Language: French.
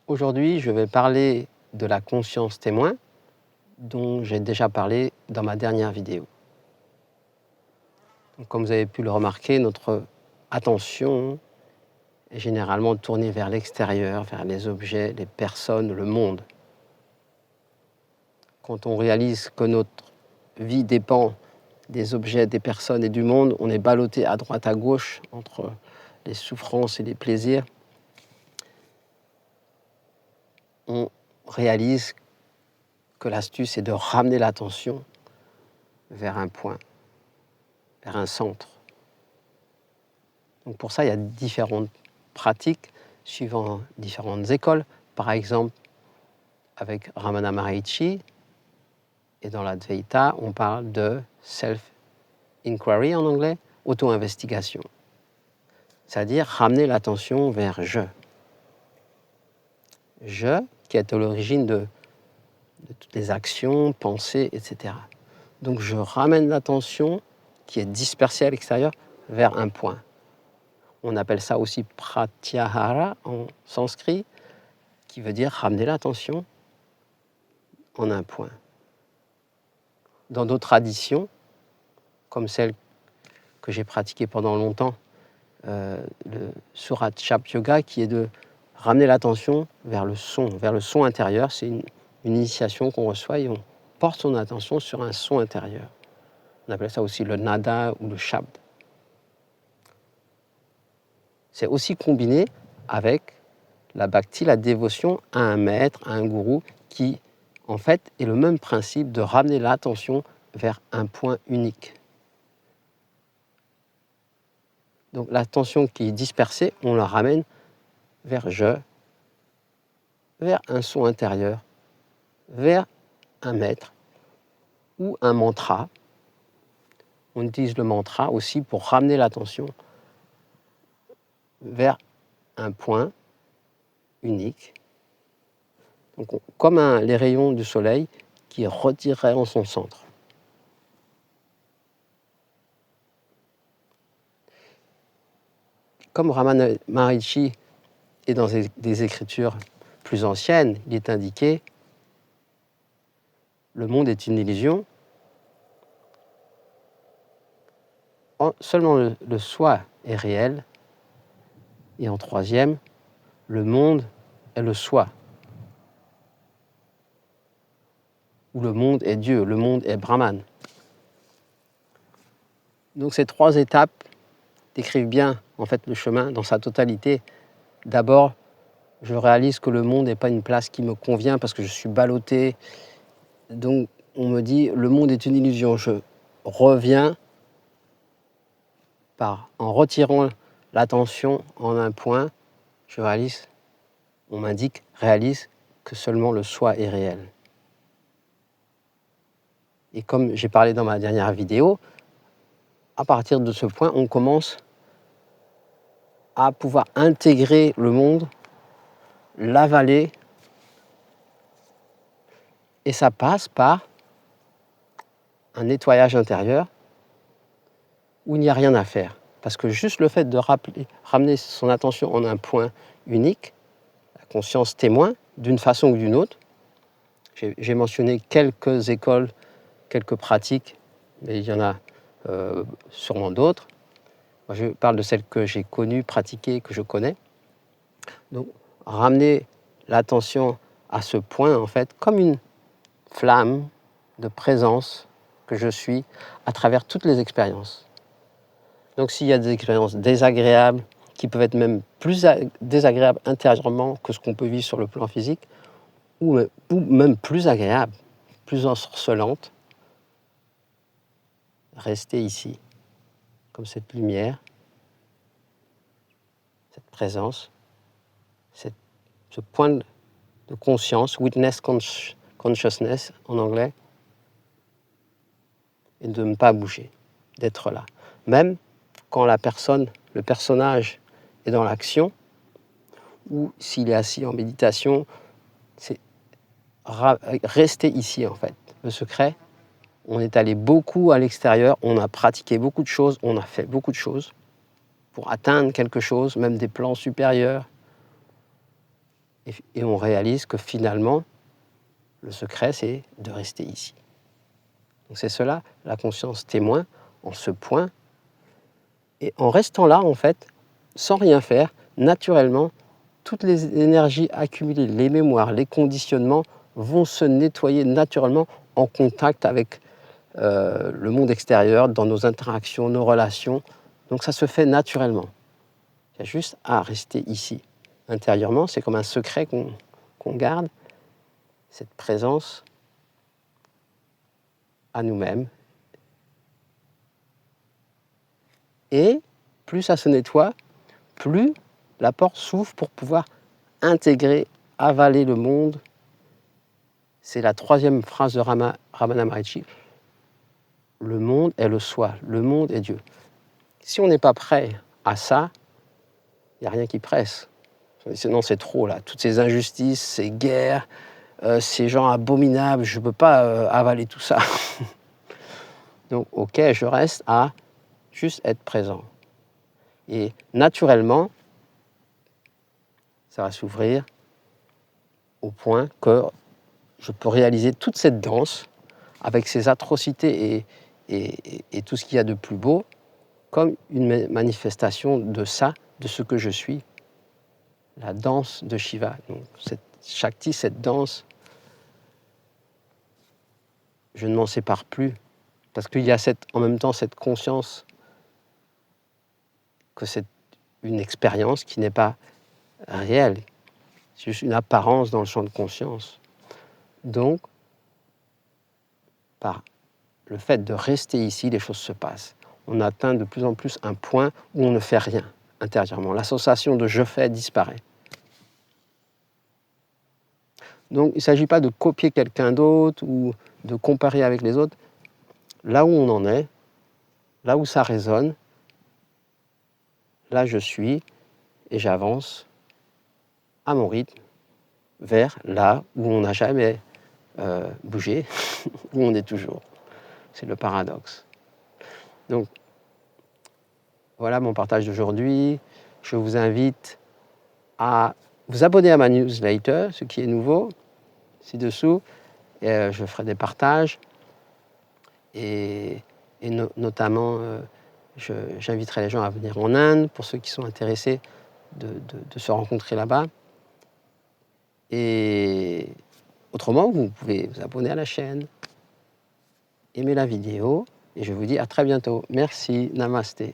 Aujourd'hui, je vais parler de la conscience témoin dont j'ai déjà parlé dans ma dernière vidéo. Donc, comme vous avez pu le remarquer, notre attention est généralement tournée vers l'extérieur, vers les objets, les personnes, le monde. Quand on réalise que notre vie dépend des objets, des personnes et du monde, on est ballotté à droite, à gauche entre les souffrances et les plaisirs. On réalise que l'astuce est de ramener l'attention vers un point, vers un centre. Donc pour ça, il y a différentes pratiques suivant différentes écoles. Par exemple, avec Ramana Maharishi et dans l'Advaita, on parle de self-inquiry en anglais, auto-investigation. C'est-à-dire ramener l'attention vers je. Je qui est à l'origine de toutes les actions, pensées, etc. Donc je ramène l'attention qui est dispersée à l'extérieur vers un point. On appelle ça aussi pratyahara en sanskrit, qui veut dire ramener l'attention en un point. Dans d'autres traditions, comme celle que j'ai pratiquée pendant longtemps, le Surat Chap Yoga, qui est de ramener l'attention vers le son intérieur. C'est une initiation qu'on reçoit et on porte son attention sur un son intérieur. On appelle ça aussi le nada ou le shabd. C'est aussi combiné avec la bhakti, la dévotion à un maître, à un gourou, qui en fait est le même principe de ramener l'attention vers un point unique. Donc l'attention qui est dispersée, on la ramène vers je, vers un son intérieur, vers un maître ou un mantra. On utilise le mantra aussi pour ramener l'attention vers un point unique. Donc, comme les rayons du soleil qui retireraient en son centre. Comme Ramana Maharishi est dans des écritures plus anciennes, il est indiqué le monde est une illusion. Seulement le soi est réel. Et en troisième, le monde est le soi. Ou le monde est Dieu, le monde est Brahman. Donc ces trois étapes décrivent bien en fait le chemin dans sa totalité. D'abord, je réalise que le monde n'est pas une place qui me convient parce que je suis ballotté. Donc on me dit le monde est une illusion. Je reviens en retirant l'attention en un point, je réalise, on m'indique, réalise que seulement le soi est réel. Et comme j'ai parlé dans ma dernière vidéo, à partir de ce point, on commence à pouvoir intégrer le monde, l'avaler, et ça passe par un nettoyage intérieur où il n'y a rien à faire. Parce que juste le fait de ramener son attention en un point unique, la conscience témoin, d'une façon ou d'une autre, j'ai mentionné quelques écoles, quelques pratiques, mais il y en a sûrement d'autres. Moi, je parle de celles que j'ai connues, pratiquées, que je connais. Donc, ramener l'attention à ce point, en fait, comme une flamme de présence que je suis à travers toutes les expériences. Donc, s'il y a des expériences désagréables, qui peuvent être même plus désagréables intérieurement que ce qu'on peut vivre sur le plan physique, ou même plus agréables, plus ensorcelantes, restez ici, comme cette lumière, cette présence, ce point de conscience, witness consciousness en anglais, et de ne pas bouger, d'être là. Même quand le personnage est dans l'action, ou s'il est assis en méditation, c'est rester ici en fait. Le secret, on est allé beaucoup à l'extérieur, on a pratiqué beaucoup de choses, on a fait beaucoup de choses pour atteindre quelque chose, même des plans supérieurs. Et on réalise que finalement, le secret, c'est de rester ici. Donc c'est cela, la conscience témoin, en ce point. Et en restant là, en fait, sans rien faire, naturellement, toutes les énergies accumulées, les mémoires, les conditionnements vont se nettoyer naturellement en contact avec le monde extérieur, dans nos interactions, nos relations. Donc ça se fait naturellement. Il y a juste à rester ici. Intérieurement, c'est comme un secret qu'on garde, cette présence à nous-mêmes. Et plus ça se nettoie, plus la porte s'ouvre pour pouvoir intégrer, avaler le monde. C'est la troisième phrase de Ramana Maharshi. Le monde est le soi, le monde est Dieu. Si on n'est pas prêt à ça, il n'y a rien qui presse. Sinon, c'est trop, là. Toutes ces injustices, ces guerres, ces gens abominables, je ne peux pas avaler tout ça. Donc, ok, je reste à juste être présent. Et naturellement, ça va s'ouvrir au point que je peux réaliser toute cette danse avec ses atrocités et tout ce qu'il y a de plus beau comme une manifestation de ça, de ce que je suis. La danse de Shiva. Donc, cette Shakti, cette danse, je ne m'en sépare plus. Parce qu'il y a en même temps cette conscience que c'est une expérience qui n'est pas réelle. C'est juste une apparence dans le champ de conscience. Donc, par le fait de rester ici, les choses se passent. On atteint de plus en plus un point où on ne fait rien intérieurement. La sensation de je fais disparaît. Donc, il ne s'agit pas de copier quelqu'un d'autre ou de comparer avec les autres. Là où on en est, là où ça résonne, là je suis et j'avance à mon rythme vers là où on n'a jamais bougé, où on est toujours. C'est le paradoxe. Donc, voilà mon partage d'aujourd'hui. Je vous invite à vous abonner à ma newsletter, ce qui est nouveau, ci-dessous. Je ferai des partages et notamment, j'inviterai les gens à venir en Inde, pour ceux qui sont intéressés de se rencontrer là-bas. Et autrement, vous pouvez vous abonner à la chaîne, aimer la vidéo, et je vous dis à très bientôt. Merci, namasté.